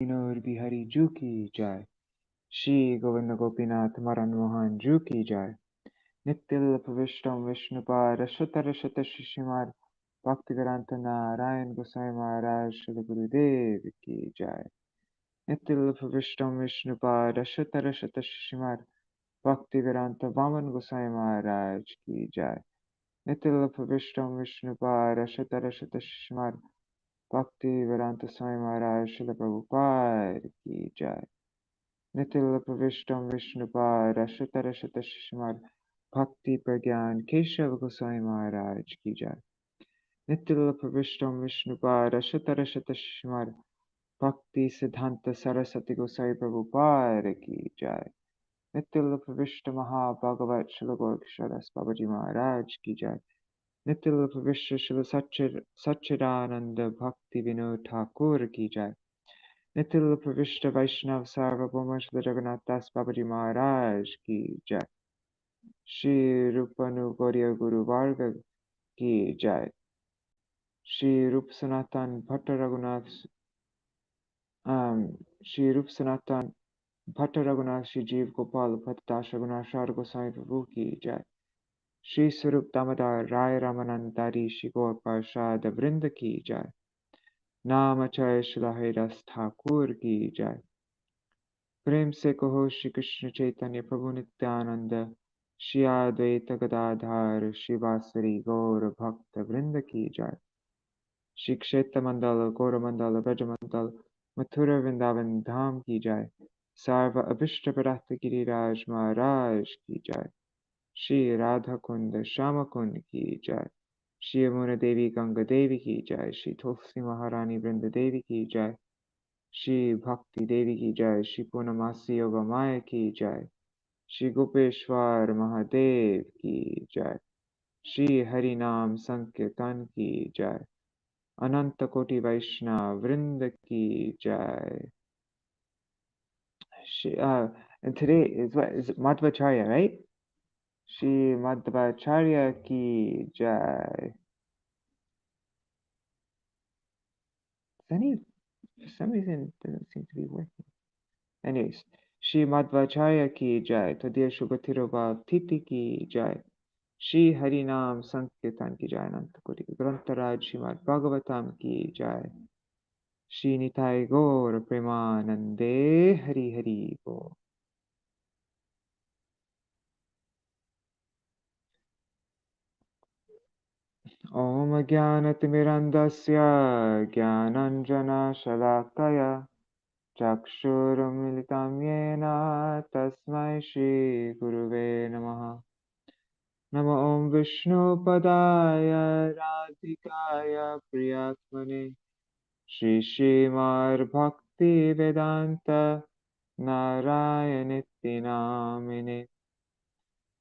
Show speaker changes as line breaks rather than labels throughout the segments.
नूर बिहारी जू की जय। श्री गोविंद गोपीनाथ मरन मोहन जू की जय। नित्य प्रविष्टम विष्णुपाद शतर शत शिशिमार भक्तिवेदांत नारायण गोसाई महाराज श्री गुरुदेव की जय। नित्य प्रविष्टम विष्णुपाद शतर शत शिशिमार भक्तिवेदांत वामन गोसाई महाराज की जय। नित्य प्रविष्टम विष्णुपाद शतर शत शिशिमार भक्तिवेदांत स्वामी महाराज श्री प्रभुपाद की जय। नितिल प्रविष्टम विष्णुपाद शतर शत शिशुमार भक्ति प्रज्ञान केशव गोसाई महाराज की जय। नितिल प्रविष्टम विष्णुपाद शतर शत शिशुमार भक्ति सिद्धांत सरस्वती गोसाई प्रभुपाद की जय। नितिल प्रविष्ट महाभागवत श्री गोरक्षदास बाबाजी महाराज की जय। नितिल प्रविष्ट श्री सच्चिदानंद भक्ति विनोद ठाकुर की जय। नितिल प्रविष्ट वैष्णव सार्वभौम श्री जगन्नाथ दास बाबाजी महाराज की जय। श्री रूपानुगौर्य गुरु वर्ग की जय। श्री रूप सनातन भट्ट रघुनाथ श्री रूप सनातन भट्ट रघुनाथ श्री जीव गोपाल भट्टदास रघुनाथ गोसाई प्रभु की जय। श्री स्वरूप दामोदर राय रामानंदारी श्री गौर प्रसाद वृंद की जय। नामचय श्रीहरिदास ठाकुर की जय। प्रेम से कहो श्री कृष्ण चैतन्य प्रभु नित्यानंद श्री अद्वैत गदाधर शिवासरी गौर भक्त वृंद की जय। श्री क्षेत्र मंडल गौर मंडल ब्रज मंडल मथुरा वृंदावन धाम की जय। सर्व अभिष्ट प्राप्त गिरिराज महाराज की जय। श्री राधा कुंड श्याम कुंड की जय। श्री यमुना देवी गंगा देवी की जय। श्री तुलसी महारानी वृंद देवी की जय। श्री भक्ति देवी की जय। श्री पूर्णमासी योग माया की जय। श्री गोपेश्वर महादेव की जय। श्री हरि नाम संकीर्तन की जय। अनंत कोटि वैष्णव वृंद की जय। And today is Madhvacharya, right? Shri Madhvacharya ki jai. For some reason, it doesn't seem to be working. Anyways, Shri Madhvacharya ki jai. Tadya Shubhatirobha Titi ki jai. Shri Harinam Sankirtan ki jai. Anantakoti Grantaraj Śrīmad-Bhāgavatam ki jai. Shri Nitai Gaur Premanande Hari Hari Bo. Om Jnanatimirandasya Jnananjana Shalakaya Chakshurumilitam Yena Tasmai Shri Guruve Namaha. Namo Om Vishnu Padaya Radhikaya Priyatmane Shri Śrīmad Bhakti Vedanta Narayanitti Namine.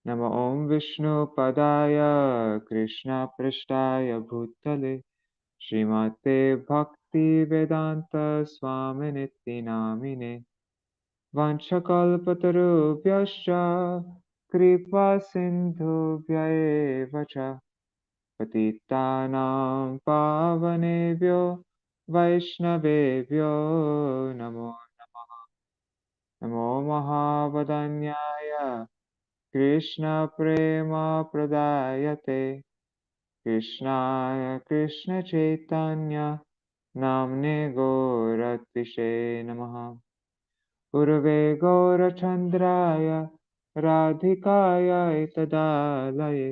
Namo Om Vishnu Padaya Krishna Prishtaya Bhutale Śrīmate Bhakti Vedanta Swaminiti Namine. Vanchakalpatarubhyascha kripa sindhubhya eva cha patitanam pavanebhyo vaishnavebhyo namo namaha. Namo mahavadanyaya Krishna prema pradayate Krishnaya Krishna chaitanya namne gauratishe namaha. Urve Gaurachandraya Radhikaya Itadalaye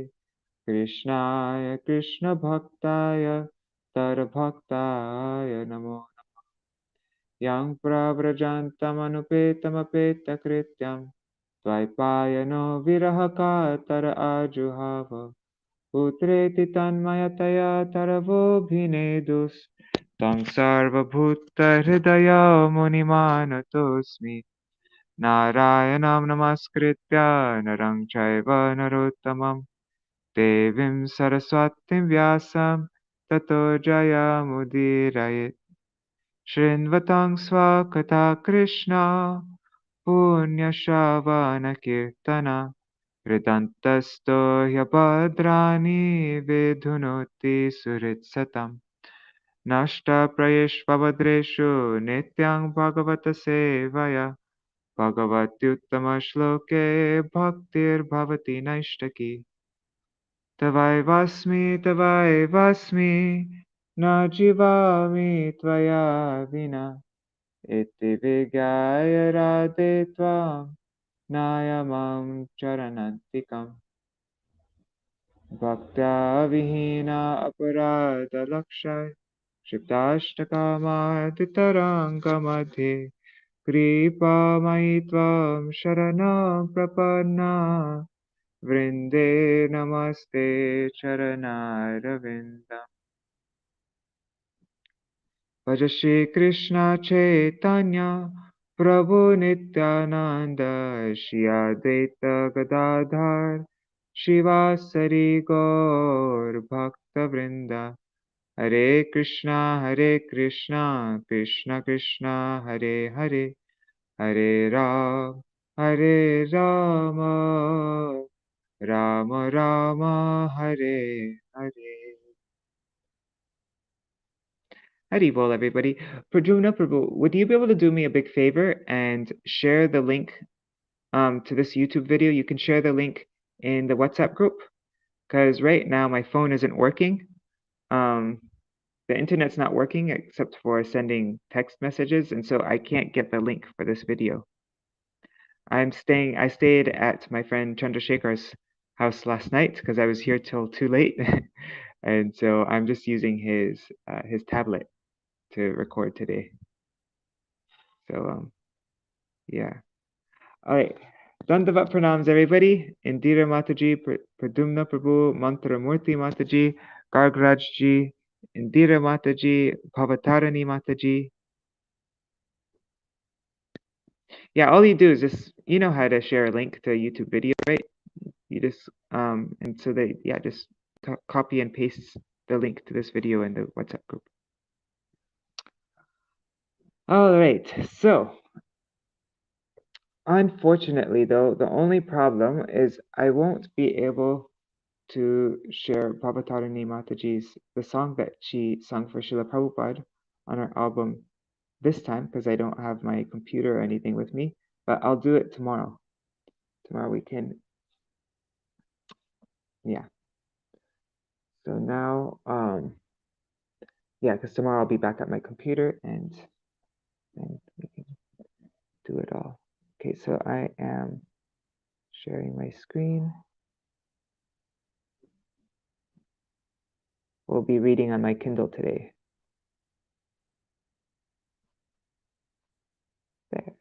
Krishnaya Krishna Bhaktaya Tarbhaktaya Namo. Yang Pravrajantamanupetamapeta Krityam Dvaipayano Virahaka Tara Ajuhava Putreti Tanmayataya Taravo Bhinedus Tam Sarvabhuta Hridaya Munimanatosmi Narayanam Namaskritya Narang Chaiva Narottamam Devim Saraswatim Vyasam Tato Jayamudiraye Shrinvatang Swakata Krishna Punya Shravana Kirtana Ridantasto Yabadrani Vidhunoti Suritsatam Nashta prayeshvavadreshu nityang bhagavata sevaya bhagavatyuttama shloke bhaktir bhavati naishtaki. Tavaivasmi na jivami tvaya vina iti vigyaya radhe tvam nayamam charanantikam. Bhaktya vihina aparada lakshay Shiptashtakama madhe Kripa maitvam sharanam prapanna Vrinde namaste charanaravinda. Bhaja Shri Krishna Chaitanya Prabhu Nityananda Shri Advaita Gadadhar Shivasari Gaur Bhakta Vrinda. Hare Krishna, Krishna Krishna, Hare Hare, Hare Hare Rama, Rama Rama, Hare Hare. Hare Bol, everybody. Prajumna Prabhu, would you be able to do me a big favor and share the link to this YouTube video? You can share the link in the WhatsApp group, because right now my phone isn't working. The internet's not working except for sending text messages, and so I can't get the link for this video. I stayed at my friend Chandrasekhar's house last night because I was here till too late. And so I'm just using his tablet to record today. So yeah. All right. Dandavat pranams, everybody. Indira Mataji, Pradumna Prabhu, Mantra Murti Mataji, Gargrajji, Indira Mataji, Bhavatarani Mataji. Yeah, all you do is just, you know how to share a link to a YouTube video, right? You just, and so they, yeah, just copy and paste the link to this video in the WhatsApp group. All right, so unfortunately, though, the only problem is I won't be able to share Bhavatarani Mataji's, the song that she sung for Srila Prabhupada on her album this time, because I don't have my computer or anything with me, but I'll do it tomorrow. Tomorrow we can, yeah. So now, yeah, because tomorrow I'll be back at my computer and we can do it all. Okay, so I am sharing my screen. We'll be reading on my Kindle today. There.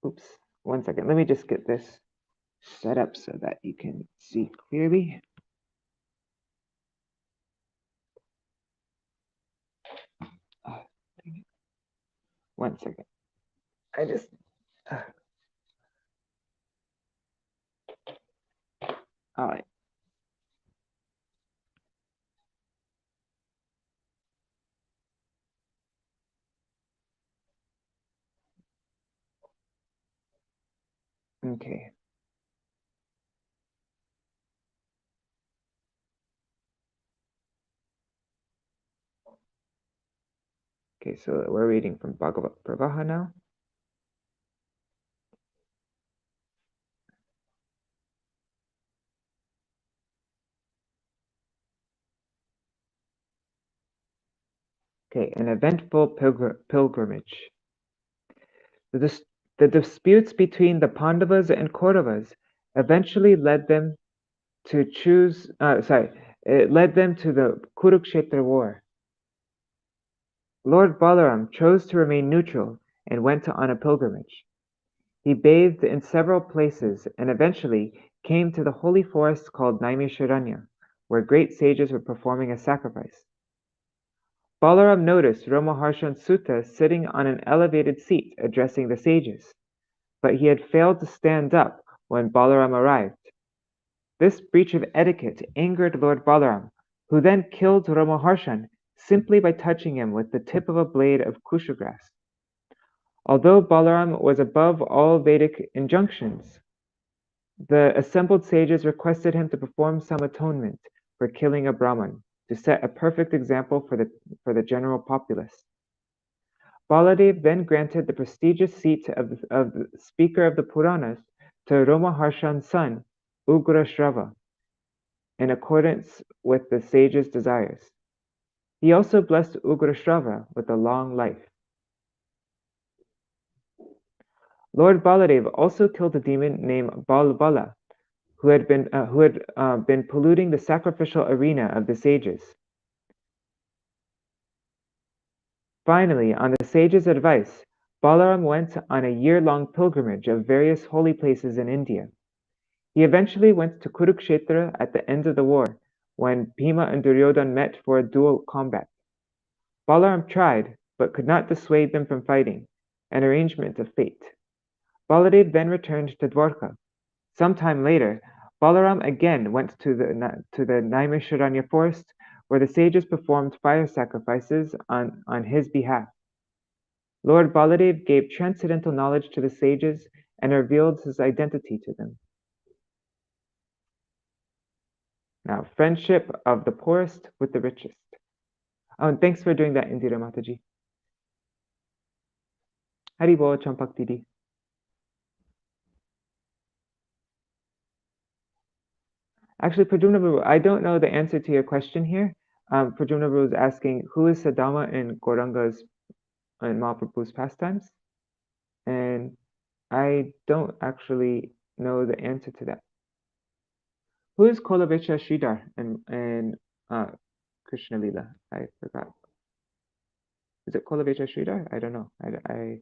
Oops, 1 second. Let me just get this set up so that you can see clearly. Oh, 1 second. I just... all right. Okay. Okay, so we're reading from Bhagavad Pravaha now. Okay, an eventful pilgrimage. The disputes between the Pandavas and Kauravas eventually led them to choose. It led them to the Kurukshetra war. Lord Balaram chose to remain neutral and went on a pilgrimage. He bathed in several places and eventually came to the holy forest called Naimisharanya, where great sages were performing a sacrifice. Balaram noticed Ramaharshan Sutta sitting on an elevated seat addressing the sages, but he had failed to stand up when Balaram arrived. This breach of etiquette angered Lord Balaram, who then killed Ramaharshan simply by touching him with the tip of a blade of kusha grass. Although Balaram was above all Vedic injunctions, The assembled sages requested him to perform some atonement for killing a Brahman, to set a perfect example for the general populace. Baladev then granted the prestigious seat of the speaker of the Puranas to Romaharshan's son, Ugrashrava, in accordance with the sage's desires. He also blessed Ugrashrava with a long life. Lord Baladev also killed a demon named Balbala, who had been polluting the sacrificial arena of the sages. Finally, on the sage's advice, Balaram went on a year-long pilgrimage of various holy places in India. He eventually went to Kurukshetra at the end of the war, when Bhima and Duryodhana met for a duel combat. Balaram tried, but could not dissuade them from fighting, an arrangement of fate. Baladev then returned to Dwarka. Sometime later, Balaram again went to the Naimisharanya forest, where the sages performed fire sacrifices on his behalf. Lord Baladev gave transcendental knowledge to the sages and revealed his identity to them. Now, friendship of the poorest with the richest. Oh, and thanks for doing that, Indira Mataji. Haribo Champak Didi. Actually, Pradyumna Babu, I don't know the answer to your question here. Pradyumna Babu is asking, who is Sadama in Gauranga's and Mahaprabhu's pastimes? And I don't actually know the answer to that. Who is Kolavecha Sridhar in Krishna Lila? I forgot. Is it Kolavecha Sridhar? I don't know. I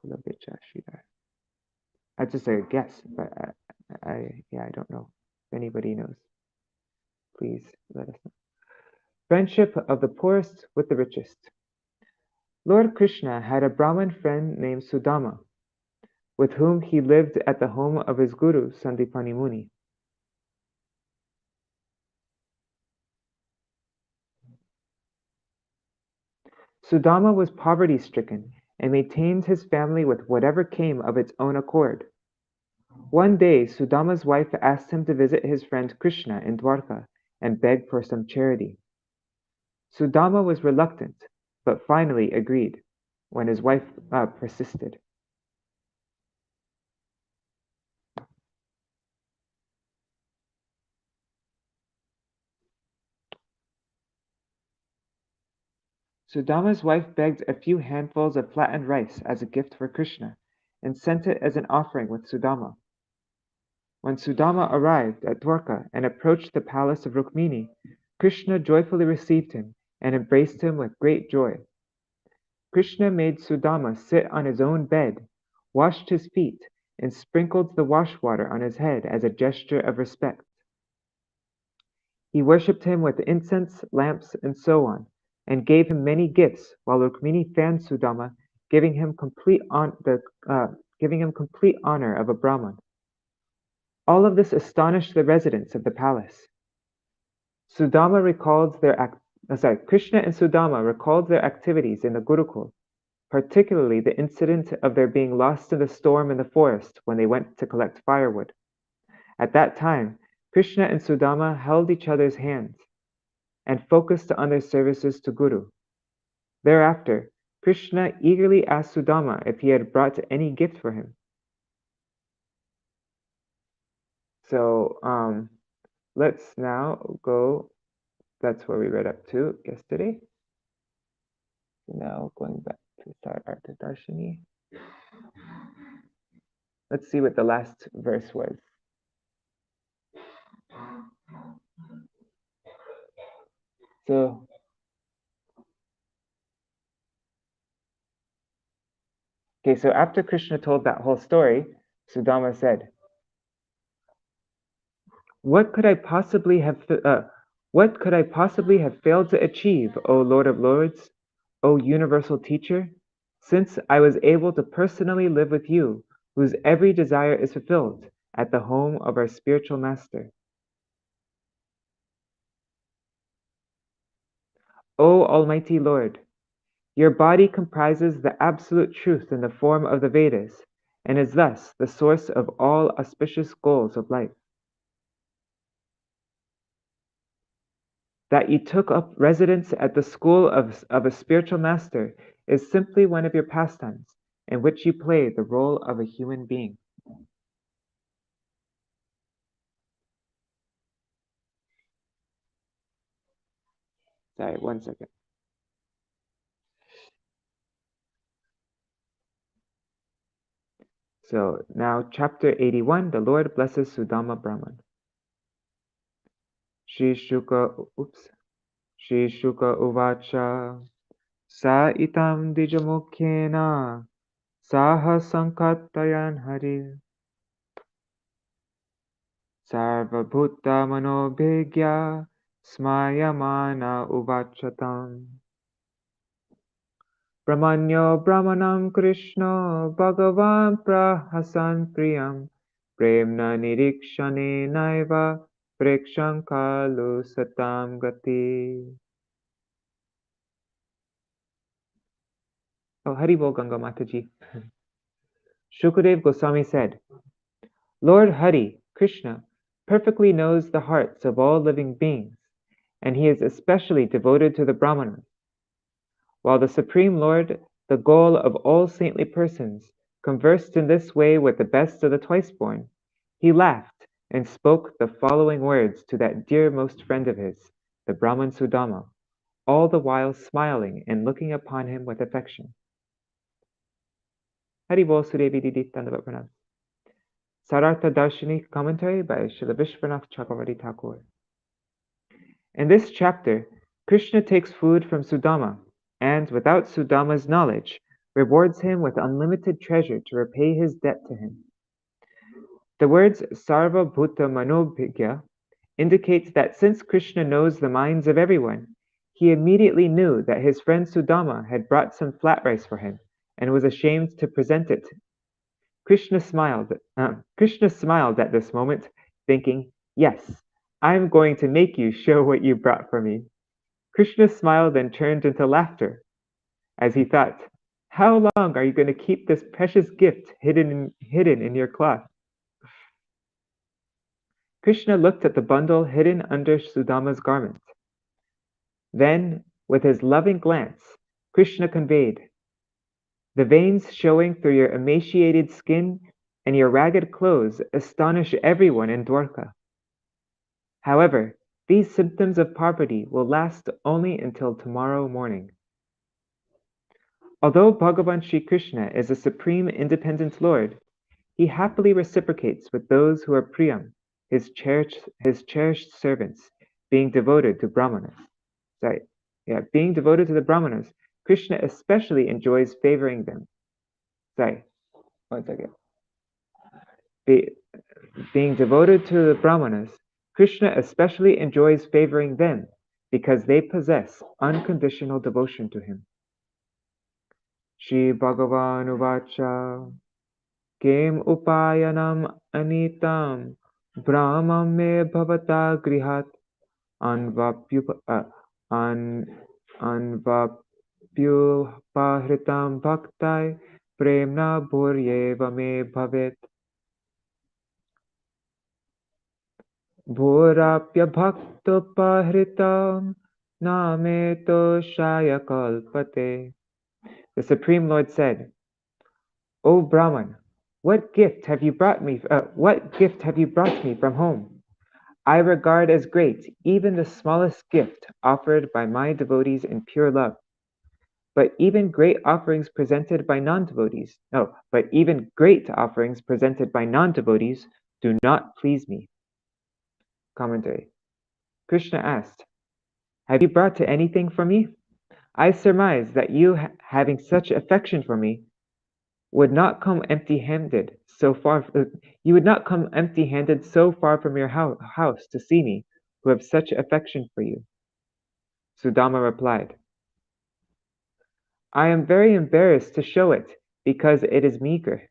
Kolavecha Sridhar. I'd just say a guess, but I don't know. If anybody knows, please let us know. Friendship of the poorest with the richest. Lord Krishna had a Brahmin friend named Sudama, with whom he lived at the home of his guru, Sandipani Muni. Sudama was poverty-stricken and maintained his family with whatever came of its own accord. One day, Sudama's wife asked him to visit his friend Krishna in Dwarka and beg for some charity. Sudama was reluctant, but finally agreed when his wife persisted. Sudama's wife begged a few handfuls of flattened rice as a gift for Krishna and sent it as an offering with Sudama. When Sudama arrived at Dwarka and approached the palace of Rukmini, Krishna joyfully received him and embraced him with great joy. Krishna made Sudama sit on his own bed, washed his feet, and sprinkled the wash water on his head as a gesture of respect. He worshipped him with incense, lamps, and so on, and gave him many gifts, while Rukmini fanned Sudama, giving him complete honor of a Brahman. All of this astonished the residents of the palace. Krishna and Sudama recalled their activities in the Gurukul, particularly the incident of their being lost in the storm in the forest when they went to collect firewood. At that time, Krishna and Sudama held each other's hands and focused on their services to Guru. Thereafter, Krishna eagerly asked Sudama if he had brought any gift for him. So let's now go, that's where we read up to yesterday. Now going back to Sārārtha-darśiṇī. Let's see what the last verse was. So after Krishna told that whole story, Sudama said, What could I possibly have failed to achieve, O Lord of Lords, O universal teacher, since I was able to personally live with you, whose every desire is fulfilled at the home of our spiritual master? O Almighty Lord, your body comprises the absolute truth in the form of the Vedas, and is thus the source of all auspicious goals of life. That you took up residence at the school of a spiritual master is simply one of your pastimes, in which you play the role of a human being. Sorry, one second. So now chapter 81, the Lord Blesses Suda Brahman. Shri Shuka Uvacha Sa itam dijamukhena saha sankatayan hari sarva bhutta manobhegya smayamana uvachatam. Brahmanyo Brahmanam Krishna Bhagavan Prahasan Priyam Premna Nirikshane Naiva Prekshan Kalu Satam Gati. Oh, Hari Bol Ganga Mataji. Shukadev Goswami said, Lord Hari, Krishna, perfectly knows the hearts of all living beings, and he is especially devoted to the Brahmanas. While the Supreme Lord, the goal of all saintly persons, conversed in this way with the best of the twice-born, he laughed and spoke the following words to that dearmost friend of his, the Brahman Sudama, all the while smiling and looking upon him with affection. Haribol Sudevi Didi Dandavat Pranam. Sārārtha-darśiṇī commentary by Śrīla Viśvanātha Cakravartī Ṭhākura. In this chapter, Krishna takes food from Sudama and, without Sudama's knowledge, rewards him with unlimited treasure to repay his debt to him. The words Sarva Bhutta Manobhigya indicate that since Krishna knows the minds of everyone, he immediately knew that his friend Sudama had brought some flat rice for him and was ashamed to present it. Krishna smiled at this moment, thinking, yes, I'm going to make you show what you brought for me. Krishna smile then turned into laughter, as he thought, how long are you going to keep this precious gift hidden in your cloth? Krishna looked at the bundle hidden under Sudama's garment. Then, with his loving glance, Krishna conveyed, the veins showing through your emaciated skin and your ragged clothes astonish everyone in Dwarka. However, these symptoms of poverty will last only until tomorrow morning. Although Bhagavan Shri Krishna is a supreme independent Lord, he happily reciprocates with those who are Priyam, his cherished servants, being devoted to Brahmanas. Being devoted to the Brahmanas, Krishna especially enjoys favoring them. Being devoted to the Brahmanas, Krishna especially enjoys favoring them because they possess unconditional devotion to him. Shri Bhagavan Uvacha Kem upayanam anitam brahmam me bhavata grihat anvapyupahritam bhaktai premna bhuryeva me bhavet bhurapya bhaktopahritam nameto shaya kalpate. The Supreme Lord said, O Brahman, what gift have you brought me from home? I regard as great even the smallest gift offered by my devotees in pure love. But even great offerings presented by non-devotees do not please me. Commentary. Krishna asked, have you brought anything for me? I surmise that you, having such affection for me, would not come empty-handed so far from your house to see me, who have such affection for you. Sudama replied, I am very embarrassed to show it, because it is meager.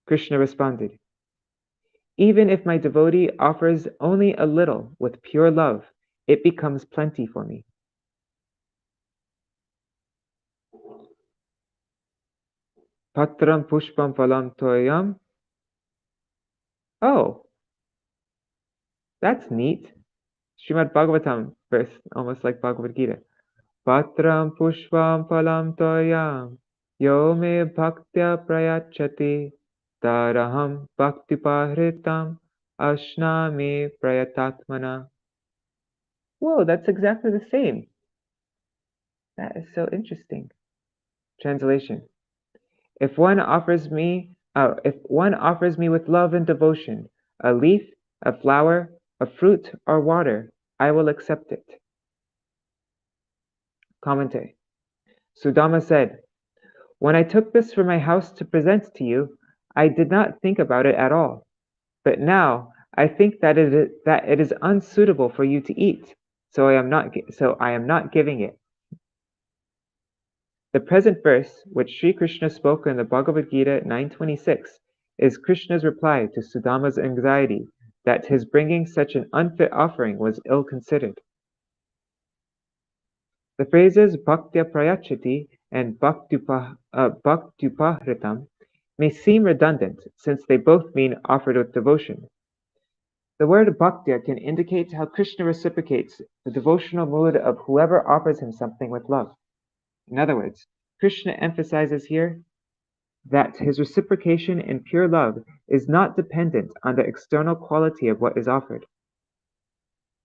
Krishna responded, even if my devotee offers only a little with pure love, it becomes plenty for me. Patram pushpam phalam toyam. Oh, that's neat. Śrīmad-Bhāgavatam verse, almost like Bhagavad Gita. Patram pushpam phalam toyam. Yo me bhaktya prayachati. Taraham bhaktipahritam. Ashnami prayatatmana. Whoa, that's exactly the same. That is so interesting. Translation. If one offers me with love and devotion, a leaf, a flower, a fruit, or water, I will accept it. Commentary. Sudama said, when I took this from my house to present to you, I did not think about it at all. But now I think that it is unsuitable for you to eat, so I am not giving it. The present verse, which Sri Krishna spoke in the Bhagavad Gita 9:26, is Krishna's reply to Sudama's anxiety that his bringing such an unfit offering was ill-considered. The phrases bhaktya prayachati and bhaktupahritam may seem redundant since they both mean offered with devotion. The word bhaktya can indicate how Krishna reciprocates the devotional mood of whoever offers him something with love. In other words, Krishna emphasizes here that his reciprocation in pure love is not dependent on the external quality of what is offered.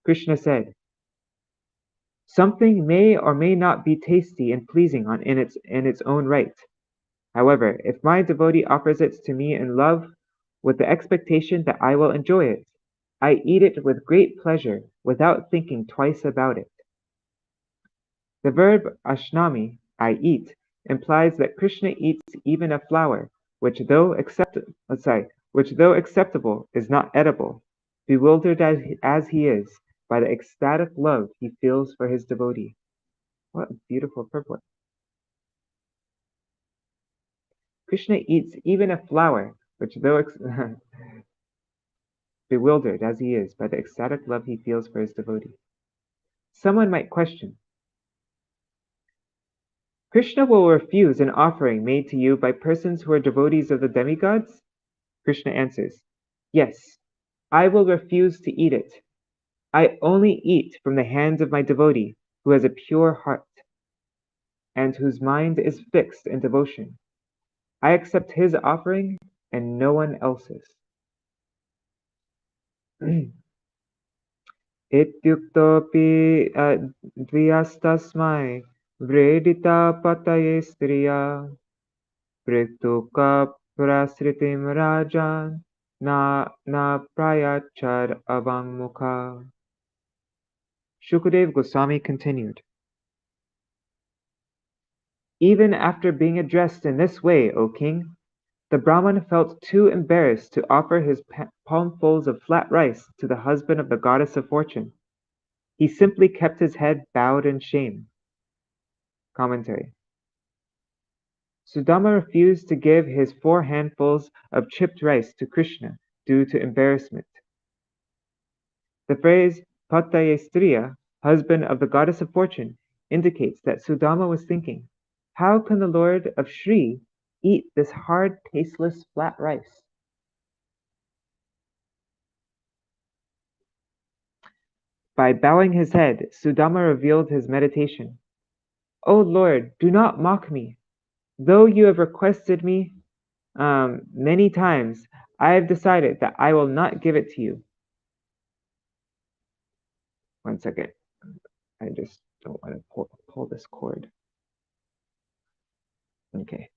Krishna said, something may or may not be tasty and pleasing in its own right. However, if my devotee offers it to me in love with the expectation that I will enjoy it, I eat it with great pleasure without thinking twice about it. The verb ashnami, I eat, implies that Krishna eats even a flower, which though acceptable is not edible, bewildered as he is by the ecstatic love he feels for his devotee. What a beautiful purport. Krishna eats even a flower, which though bewildered as he is by the ecstatic love he feels for his devotee. Someone might question, Krishna will refuse an offering made to you by persons who are devotees of the demigods? Krishna answers, yes, I will refuse to eat it. I only eat from the hands of my devotee who has a pure heart and whose mind is fixed in devotion. I accept his offering and no one else's. Ityuktopi dviyastasmai vredita pataye striya prituka prasritim rajan na prayachar avangmukha. Shukadeva Goswami continued, even after being addressed in this way, O king, the Brahman felt too embarrassed to offer his palmfuls of flat rice to the husband of the goddess of fortune. He simply kept his head bowed in shame. Commentary. Sudama refused to give his 4 handfuls of chipped rice to Krishna due to embarrassment. The phrase Pataye Striya, husband of the goddess of fortune, indicates that Sudama was thinking, how can the Lord of Shri eat this hard, tasteless, flat rice? By bowing his head, Sudama revealed his meditation. O Lord, do not mock me. Though you have requested me many times, I have decided that I will not give it to you. One second. I just don't want to pull this cord. Okay.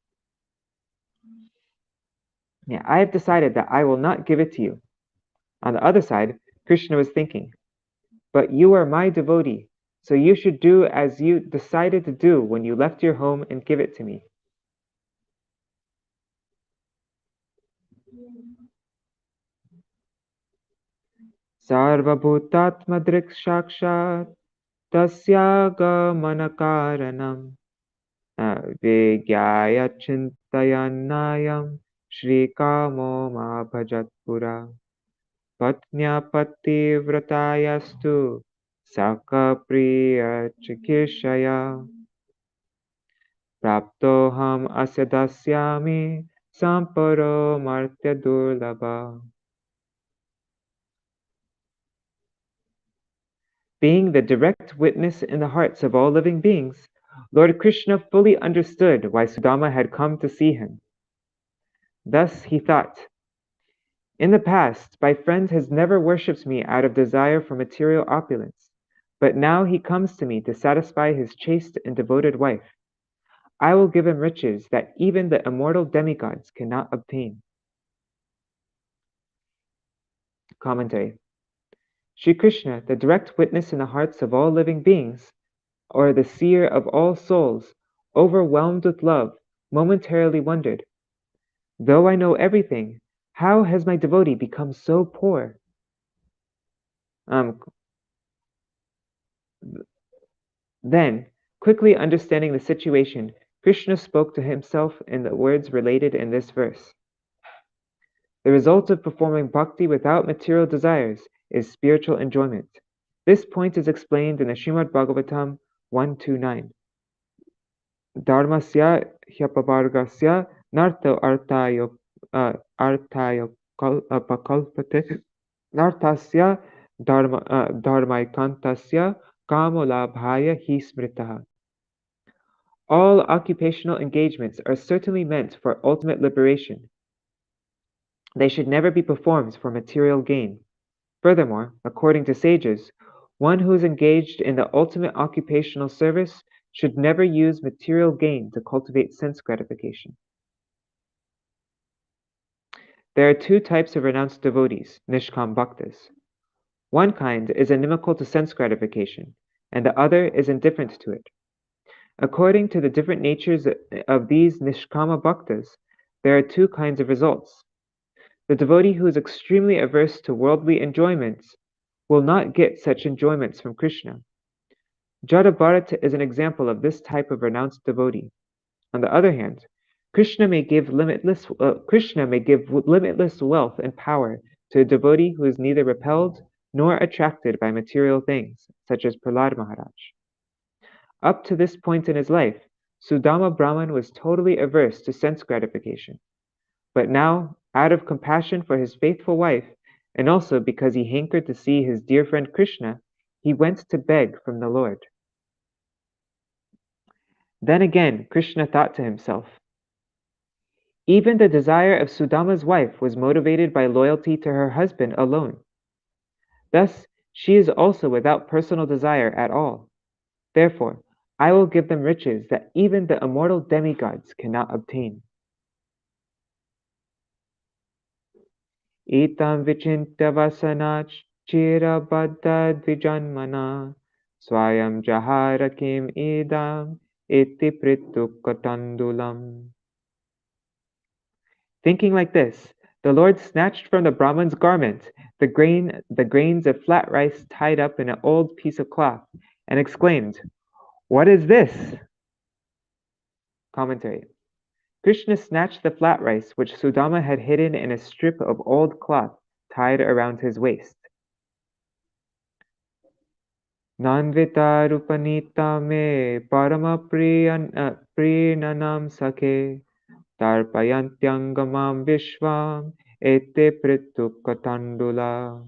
Yeah, I have decided that I will not give it to you. On the other side, Krishna was thinking, but you are my devotee, so you should do as you decided to do when you left your home and give it to me. Sarvabhutatmadrik shakshat tasyagamana Vigyaya Chintayanayam Shri Kamo Bhajatpura Patnya Pati Vratayastu Saka Priya Chikishaya. praptoham asya dasyami samparo martya durlabha. Being the direct witness in the hearts of all living beings, Lord Krishna fully understood why Sudama had come to see him. Thus he thought, "In the past, my friend has never worshipped me out of desire for material opulence, but now he comes to me to satisfy his chaste and devoted wife. I will give him riches that even the immortal demigods cannot obtain." Commentary. Sri Krishna, the direct witness in the hearts of all living beings, or the seer of all souls, overwhelmed with love, momentarily wondered, "Though I know everything, how has my devotee become so poor?" Then, quickly understanding the situation, Krishna spoke to himself in the words related in this verse. The result of performing bhakti without material desires is spiritual enjoyment. This point is explained in the Śrīmad-Bhāgavatam 129. Dharmasya hyapavargasya nartha arthayo pakalpate nartasya dharmaikantasya kamolabhaya hi smritaha. All occupational engagements are certainly meant for ultimate liberation. They should never be performed for material gain. Furthermore, according to sages, one who is engaged in the ultimate occupational service should never use material gain to cultivate sense gratification. There are two types of renounced devotees, Nishkam Bhaktas. One kind is inimical to sense gratification, and the other is indifferent to it. According to the different natures of these Nishkama Bhaktas, there are two kinds of results. The devotee who is extremely averse to worldly enjoyments will not get such enjoyments from Krishna. Jadabharata is an example of this type of renounced devotee. On the other hand, Krishna may give limitless wealth and power to a devotee who is neither repelled nor attracted by material things, such as Prahlad Maharaj. Up to this point in his life, Sudama Brahman was totally averse to sense gratification. But now, out of compassion for his faithful wife, and also because he hankered to see his dear friend Krishna, he went to beg from the Lord. Then again, Krishna thought to himself, "Even the desire of Sudama's wife was motivated by loyalty to her husband alone. Thus, she is also without personal desire at all. Therefore, I will give them riches that even the immortal demigods cannot obtain." Etam vichintya vasanach chirabadda dvijanmana swayam jaharakim idam iti pritukkatandulam. Thinking like this, the Lord snatched from the Brahman's garment the grains of flat rice tied up in an old piece of cloth, and exclaimed, "What is this?" Commentary. Krishna snatched the flat rice which Sudama had hidden in a strip of old cloth tied around his waist. Nanvita rupanita me parama priyanam sakhe tarpayantyangamam vishvam ete pritukatandula.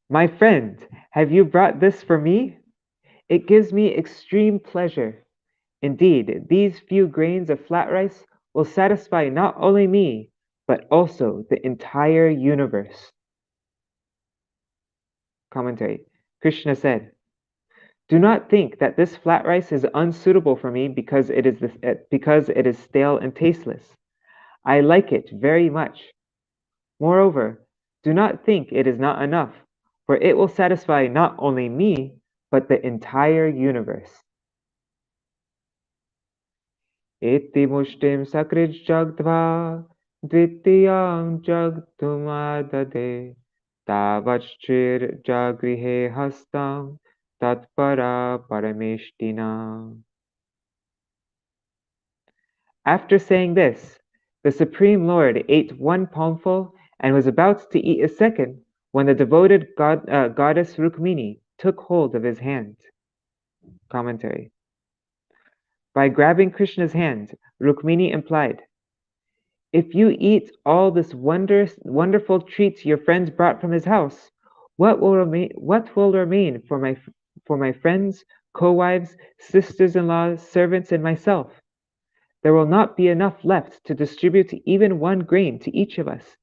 My friend, have you brought this for me? It gives me extreme pleasure. Indeed, these few grains of flat rice will satisfy not only me, but also the entire universe. Commentary. Krishna said, "Do not think that this flat rice is unsuitable for me because it is stale and tasteless. I like it very much. Moreover, do not think it is not enough, for it will satisfy not only me, but the entire universe." Iti mushtim sakrij jagdva dvitiyam jagtumadade tavachir jagrihe hastam tatpara parameshtina. After saying this, the Supreme Lord ate one palmful and was about to eat a second when the devoted goddess Rukmini took hold of his hand. Commentary. By grabbing Krishna's hand, Rukmini implied, if you eat all this wonderful treats your friends brought from his house, what will remain for my friends, co-wives, sisters-in-law, servants, and myself? There will not be enough left to distribute even one grain to each of us.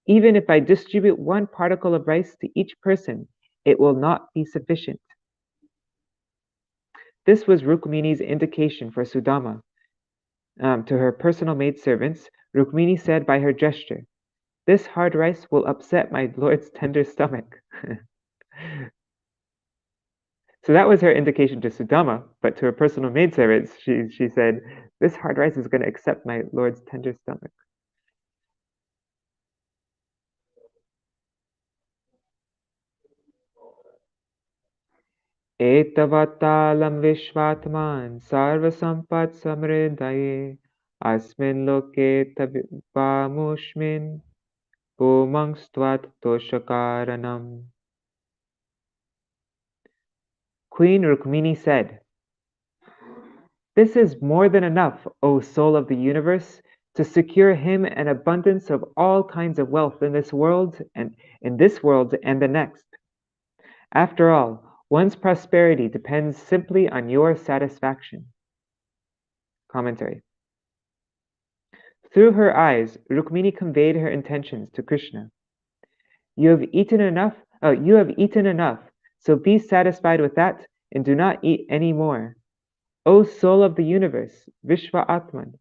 Even if I distribute one particle of rice to each person, it will not be sufficient. This was Rukmini's indication for Sudama. To her personal maidservants, Rukmini said by her gesture, "This hard rice will upset my lord's tender stomach." So that was her indication to Sudama, but to her personal maidservants, she said, "This hard rice is going to upset my lord's tender stomach." Etavatalam Viśvanātman sarvasampat samridaye asmin loke tabivamushmin pumangstvat toshakaranam. Queen Rukmini said, "This is more than enough, O soul of the universe, to secure him an abundance of all kinds of wealth in this world and the next. After all, one's prosperity depends simply on your satisfaction." Commentary. Through her eyes, Rukmini conveyed her intentions to Krishna. You have eaten enough, so be satisfied with that and do not eat any more. O soul of the universe, Viśva-Atman,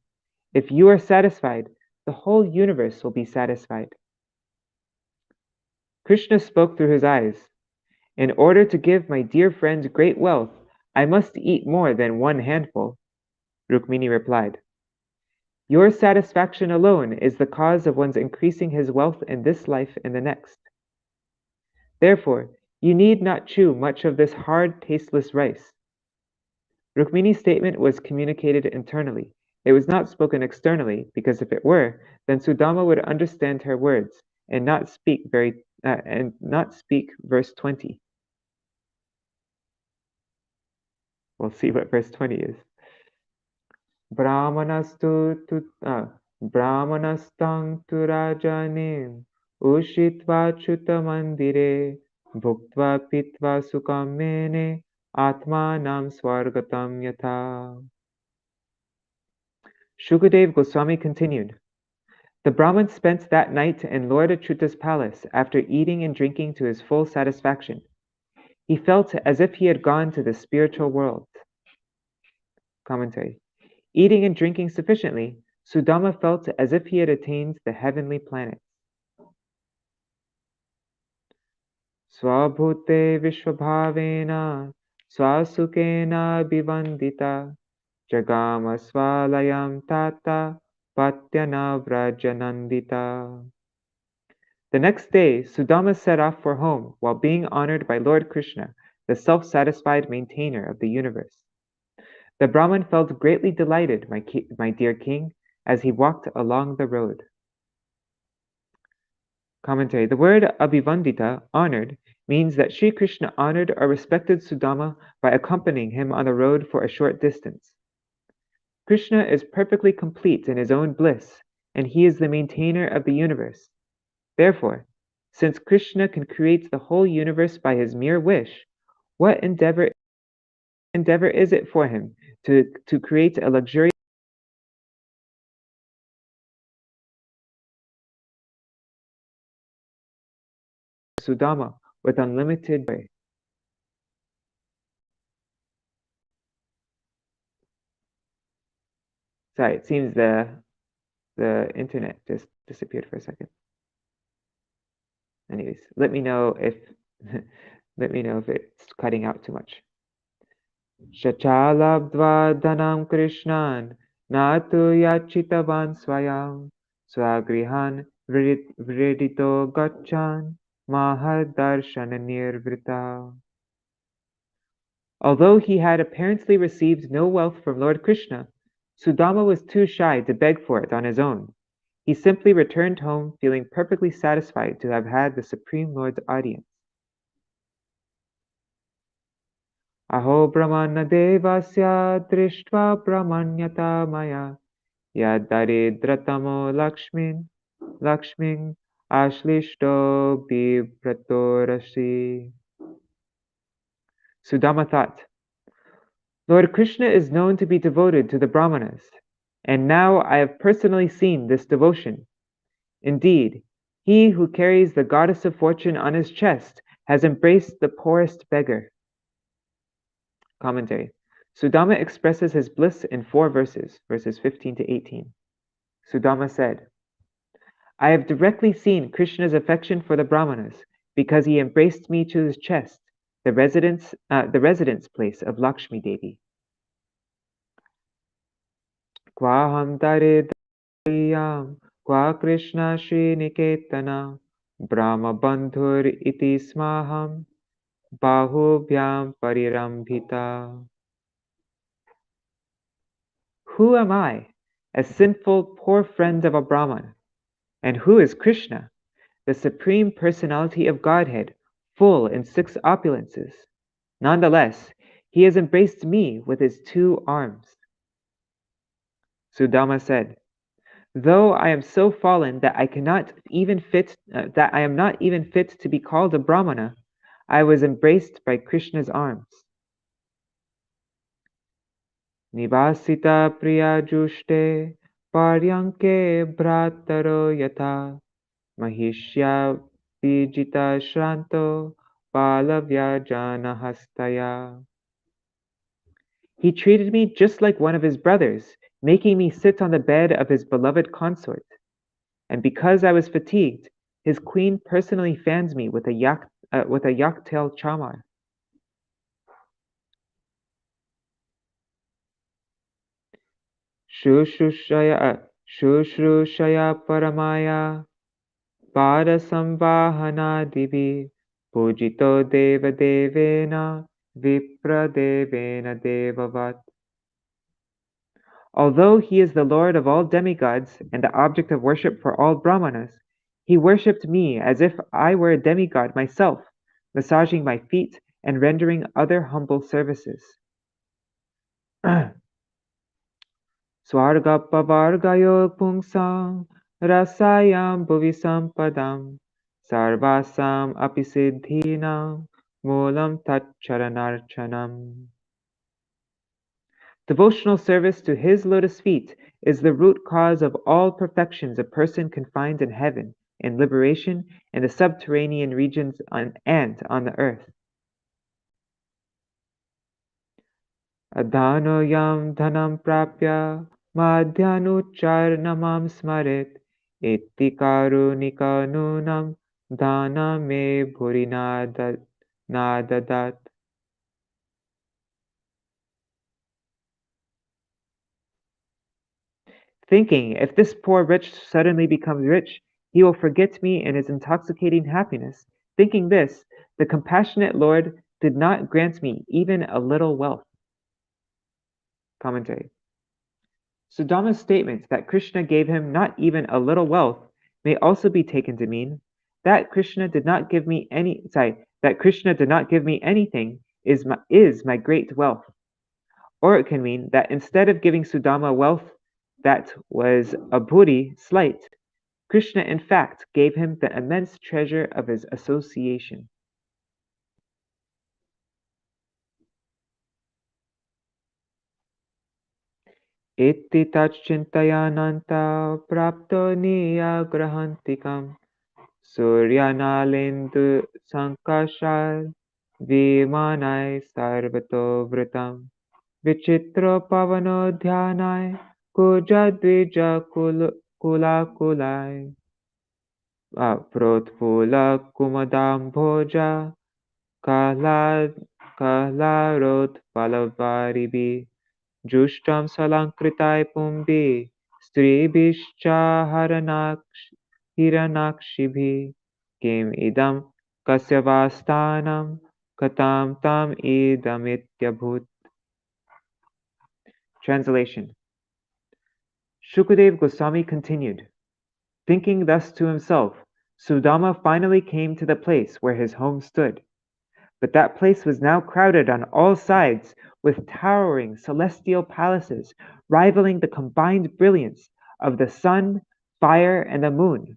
if you are satisfied, the whole universe will be satisfied. Krishna spoke through his eyes. In order to give my dear friends great wealth, I must eat more than one handful. Rukmini replied, your satisfaction alone is the cause of one's increasing his wealth in this life and the next. Therefore, you need not chew much of this hard, tasteless rice. Rukmini's statement was communicated internally. It was not spoken externally, because if it were, then Sudama would understand her words and not speak verse 20. We'll see what verse 20 is. Brahmanastam tu rajanim ushitva chutamandire bhuktva pitva sukam mene atmanam swargatam yatha. Shukadev Goswami continued, the Brahman spent that night in Lord Achyuta's palace after eating and drinking to his full satisfaction. He felt as if he had gone to the spiritual world. Commentary. Eating and drinking sufficiently, Sudama felt as if he had attained the heavenly planets. Swabhute Vishwabhavena Swasukena Bivandita Jagama Swalayam Tata Patyana Vrajanandita. The next day, Sudama set off for home while being honored by Lord Krishna, the self-satisfied maintainer of the universe. The Brahman felt greatly delighted, my dear king, as he walked along the road. Commentary. The word Abhivandita, honored, means that Sri Krishna honored or respected Sudama by accompanying him on the road for a short distance. Krishna is perfectly complete in his own bliss, and he is the maintainer of the universe. Therefore, since Krishna can create the whole universe by his mere wish, what endeavor is it for him to create a luxurious Sudama with unlimited joy? Sorry, it seems the internet just disappeared for a second. Anyways, let me know if it's cutting out too much. Shachalabdva dhanam Krishnan natu yachitavan swayam swagrihan vridito gachan mahadarshan nirvrita. Although he had apparently received no wealth from Lord Krishna, Sudama was too shy to beg for it on his own. He simply returned home feeling perfectly satisfied to have had the Supreme Lord's audience. Aho brahmana devasya drishtva brahmanyata maya yadaridratamo lakshmin ashlishto bipratorasi. Sudama thought, Lord Krishna is known to be devoted to the Brahmanas, and now I have personally seen this devotion. Indeed, he who carries the goddess of fortune on his chest has embraced the poorest beggar. Commentary. Sudama expresses his bliss in 4 verses, verses 15 to 18. Sudama said, I have directly seen Krishna's affection for the Brahmanas because he embraced me to his chest, the residence place of Lakshmi Devi. Kwaham daridriyam, kwa Krishna Śrīniketana, Brahma bandhur iti smaham, bahubhyam parirambhita. Who am I, a sinful poor friend of a Brahman? And who is Krishna, the Supreme Personality of Godhead, full in 6 opulences? Nonetheless, he has embraced me with his 2 arms. Sudama said, though I am so fallen that I am not even fit to be called a Brahmana, I was embraced by Krishna's arms. Nivasita priya jushte paryanke bhrataro yatha mahishya vijita shranto palavya janahastaya. He treated me just like one of his brothers, making me sit on the bed of his beloved consort. And because I was fatigued, his queen personally fans me with a yak-tail chamar. Shushrusaya paramaya Padasambhahana divi Pujito deva devena Vipra devena devavat. Although he is the Lord of all demigods and the object of worship for all Brahmanas, he worshipped me as if I were a demigod myself, massaging my feet and rendering other humble services. Swargapavargayo pungsam rasayam bhuvisampadam sarvasam apisiddhinam mulam tatcharanarchanam. Devotional service to his lotus feet is the root cause of all perfections a person can find in heaven, in liberation, in the subterranean regions, and on the earth. Adhano yam dhanam prapya madhyanucharnamam smarit iti karunika nunam dhana me bhurina nadadat. Thinking, if this poor wretch suddenly becomes rich, he will forget me in his intoxicating happiness. Thinking this, the compassionate Lord did not grant me even a little wealth. Commentary. Sudama's statement that Krishna gave him not even a little wealth may also be taken to mean that Krishna did not give me anything is my great wealth. Or it can mean that instead of giving Sudama wealth that was a bhuri, slight, Krishna in fact gave him the immense treasure of his association. Iti tachintayananta prapto niyagrahantikam Suryanalindu sankashar vimanai sarvato vritam Vichitro pavano dhyanai kuja dvija kulakulai Protpula kumadam bhoja kahlarot palavaribi Jushtam salankritai pumbi stribhischa hiranakshibhi kim idam kasyavastanam katam tam idamityabhut. Translation. Shukadev Goswami continued, thinking thus to himself, Sudama finally came to the place where his home stood. but that place was now crowded on all sides with towering celestial palaces, rivaling the combined brilliance of the sun, fire, and the moon.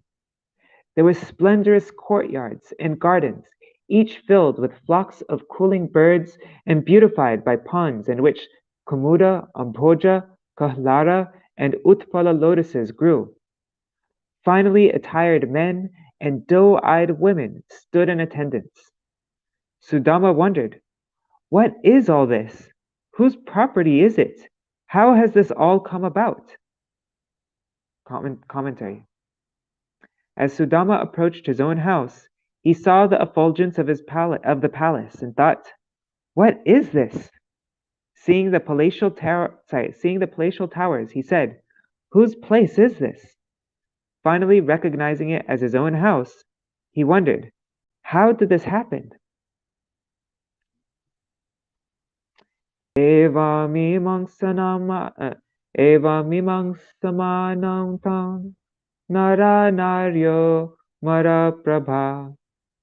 There were splendorous courtyards and gardens, each filled with flocks of cooling birds and beautified by ponds in which Kumuda, Amboja, Kahlara, and Utpala lotuses grew. Finely attired men and doe-eyed women stood in attendance. Sudama wondered, "What is all this? Whose property is it? How has this all come about?" Commentary. As Sudama approached his own house, he saw the effulgence of the palace and thought, "What is this?" Seeing the palatial towers, he said, "Whose place is this?" Finally recognizing it as his own house, he wondered, "How did this happen?" Evamimangsamanam tam nara naryo mara prabha